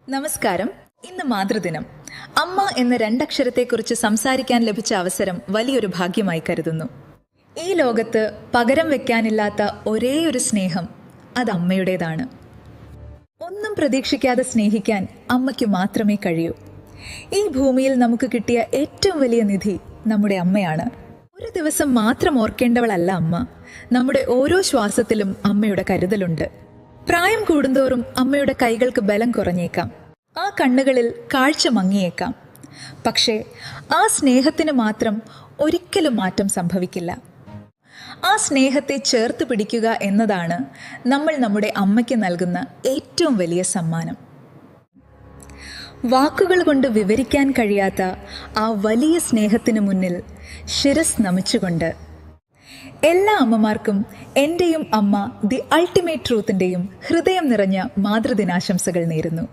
നമസ്കാരം. ഇന്ന് മാതൃദിനം. അമ്മ എന്ന രണ്ടക്ഷരത്തെക്കുറിച്ച് സംസാരിക്കാൻ ലഭിച്ച അവസരം വലിയൊരു ഭാഗ്യമായി കരുതുന്നു. ഈ ലോകത്ത് പകരം വെക്കാനില്ലാത്ത ഒരേയൊരു സ്നേഹം അത് അമ്മയുടേതാണ്. ഒന്നും പ്രതീക്ഷിക്കാതെ സ്നേഹിക്കാൻ അമ്മയ്ക്ക് മാത്രമേ കഴിയൂ. ഈ ഭൂമിയിൽ നമുക്ക് കിട്ടിയ ഏറ്റവും വലിയ നിധി നമ്മുടെ അമ്മയാണ്. ഒരു ദിവസം മാത്രം ഓർക്കേണ്ടവളല്ല അമ്മ. നമ്മുടെ ഓരോ ശ്വാസത്തിലും അമ്മയുടെ കരുതലുണ്ട്. പ്രായം കൂടുന്തോറും അമ്മയുടെ കൈകൾക്ക് ബലം കുറഞ്ഞേക്കാം, ആ കണ്ണുകളിൽ കാഴ്ച മങ്ങിയേക്കാം. പക്ഷേ ആ സ്നേഹത്തിന് മാത്രം ഒരിക്കലും മാറ്റം സംഭവിക്കില്ല. ആ സ്നേഹത്തെ ചേർത്ത് പിടിക്കുക എന്നതാണ് നമ്മൾ നമ്മുടെ അമ്മയ്ക്ക് നൽകുന്ന ഏറ്റവും വലിയ സമ്മാനം. വാക്കുകൾ കൊണ്ട് വിവരിക്കാൻ കഴിയാത്ത ആ വലിയ സ്നേഹത്തിന് മുന്നിൽ ശിരസ് നമിച്ചുകൊണ്ട് എല്ലാ അമ്മമാർക്കും എൻ്റെയും അമ്മ ദി അൾട്ടിമേറ്റ് ട്രൂത്തിൻ്റെയും ഹൃദയം നിറഞ്ഞ മാതൃദിനാശംസകൾ നേരുന്നു.